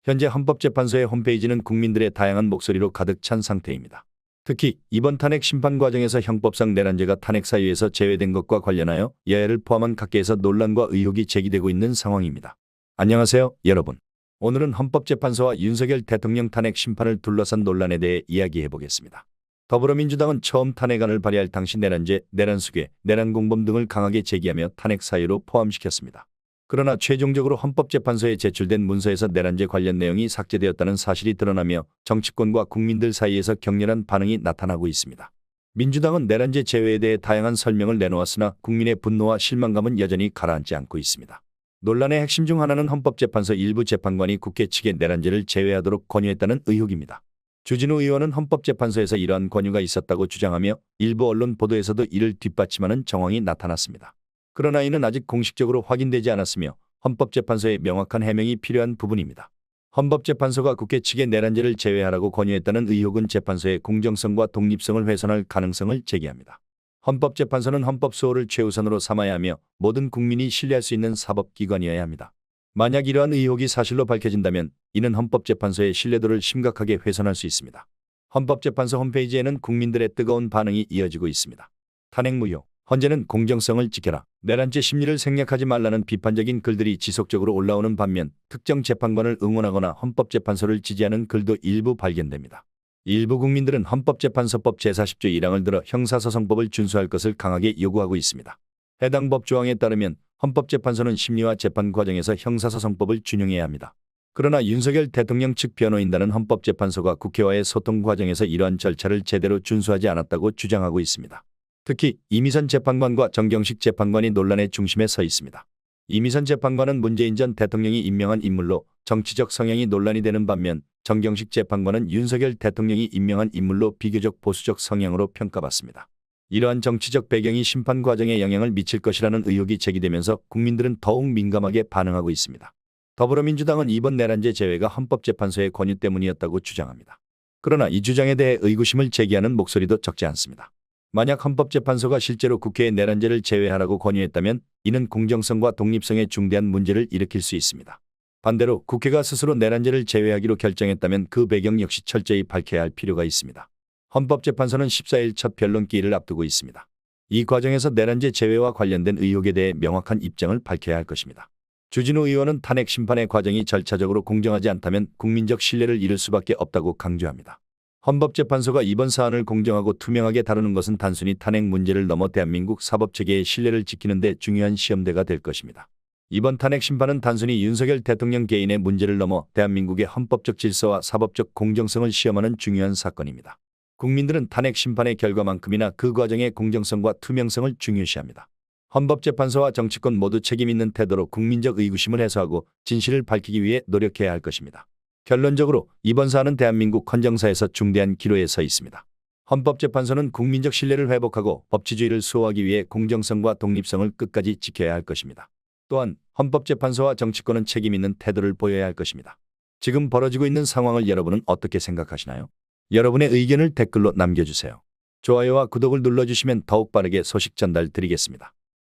현재 헌법재판소의 홈페이지는 국민들의 다양한 목소리로 가득 찬 상태입니다. 특히 이번 탄핵 심판 과정에서 형법상 내란죄가 탄핵 사유에서 제외된 것과 관련하여 여야를 포함한 각계에서 논란과 의혹이 제기되고 있는 상황입니다. 안녕하세요, 여러분. 오늘은 헌법재판소와 윤석열 대통령 탄핵 심판을 둘러싼 논란에 대해 이야기해 보겠습니다. 더불어민주당은 처음 탄핵안을 발의할 당시 내란죄, 내란수괴, 내란공범 등을 강하게 제기하며 탄핵 사유로 포함시켰습니다. 그러나 최종적으로 헌법재판소에 제출된 문서에서 내란죄 관련 내용이 삭제되었다는 사실이 드러나며 정치권과 국민들 사이에서 격렬한 반응이 나타나고 있습니다. 민주당은 내란죄 제외에 대해 다양한 설명을 내놓았으나 국민의 분노와 실망감은 여전히 가라앉지 않고 있습니다. 논란의 핵심 중 하나는 헌법재판소 일부 재판관이 국회 측의 내란죄를 제외하도록 권유했다는 의혹입니다. 주진우 의원은 헌법재판소에서 이러한 권유가 있었다고 주장하며 일부 언론 보도에서도 이를 뒷받침하는 정황이 나타났습니다. 그러나 이는 아직 공식적으로 확인되지 않았으며 헌법재판소의 명확한 해명이 필요한 부분입니다. 헌법재판소가 국회 측의 내란죄를 제외하라고 권유했다는 의혹은 재판소의 공정성과 독립성을 훼손할 가능성을 제기합니다. 헌법재판소는 헌법수호를 최우선으로 삼아야 하며 모든 국민이 신뢰할 수 있는 사법기관이어야 합니다. 만약 이러한 의혹이 사실로 밝혀진다면 이는 헌법재판소의 신뢰도를 심각하게 훼손할 수 있습니다. 헌법재판소 홈페이지에는 국민들의 뜨거운 반응이 이어지고 있습니다. 탄핵 무효. 헌재는 공정성을 지켜라. 내란죄 심리를 생략하지 말라는 비판적인 글들이 지속적으로 올라오는 반면 특정 재판관을 응원하거나 헌법재판소를 지지하는 글도 일부 발견됩니다. 일부 국민들은 헌법재판소법 제40조 1항을 들어 형사소송법을 준수할 것을 강하게 요구하고 있습니다. 해당 법 조항에 따르면 헌법재판소는 심리와 재판 과정에서 형사소송법을 준용해야 합니다. 그러나 윤석열 대통령 측 변호인단은 헌법재판소가 국회와의 소통 과정에서 이러한 절차를 제대로 준수하지 않았다고 주장하고 있습니다. 특히 이미선 재판관과 정경식 재판관이 논란의 중심에 서 있습니다. 이미선 재판관은 문재인 전 대통령이 임명한 인물로 정치적 성향이 논란이 되는 반면 정경식 재판관은 윤석열 대통령이 임명한 인물로 비교적 보수적 성향으로 평가받습니다. 이러한 정치적 배경이 심판 과정에 영향을 미칠 것이라는 의혹이 제기되면서 국민들은 더욱 민감하게 반응하고 있습니다. 더불어민주당은 이번 내란죄 제외가 헌법재판소의 권유 때문이었다고 주장합니다. 그러나 이 주장에 대해 의구심을 제기하는 목소리도 적지 않습니다. 만약 헌법재판소가 실제로 국회의 내란죄를 제외하라고 권유했다면 이는 공정성과 독립성에 중대한 문제를 일으킬 수 있습니다. 반대로 국회가 스스로 내란죄를 제외하기로 결정했다면 그 배경 역시 철저히 밝혀야 할 필요가 있습니다. 헌법재판소는 14일 첫 변론기일을 앞두고 있습니다. 이 과정에서 내란죄 제외와 관련된 의혹에 대해 명확한 입장을 밝혀야 할 것입니다. 주진우 의원은 탄핵 심판의 과정이 절차적으로 공정하지 않다면 국민적 신뢰를 잃을 수밖에 없다고 강조합니다. 헌법재판소가 이번 사안을 공정하고 투명하게 다루는 것은 단순히 탄핵 문제를 넘어 대한민국 사법체계의 신뢰를 지키는 데 중요한 시험대가 될 것입니다. 이번 탄핵 심판은 단순히 윤석열 대통령 개인의 문제를 넘어 대한민국의 헌법적 질서와 사법적 공정성을 시험하는 중요한 사건입니다. 국민들은 탄핵 심판의 결과만큼이나 그 과정의 공정성과 투명성을 중요시합니다. 헌법재판소와 정치권 모두 책임 있는 태도로 국민적 의구심을 해소하고 진실을 밝히기 위해 노력해야 할 것입니다. 결론적으로 이번 사안은 대한민국 헌정사에서 중대한 기로에 서 있습니다. 헌법재판소는 국민적 신뢰를 회복하고 법치주의를 수호하기 위해 공정성과 독립성을 끝까지 지켜야 할 것입니다. 또한 헌법재판소와 정치권은 책임 있는 태도를 보여야 할 것입니다. 지금 벌어지고 있는 상황을 여러분은 어떻게 생각하시나요? 여러분의 의견을 댓글로 남겨주세요. 좋아요와 구독을 눌러주시면 더욱 빠르게 소식 전달 드리겠습니다.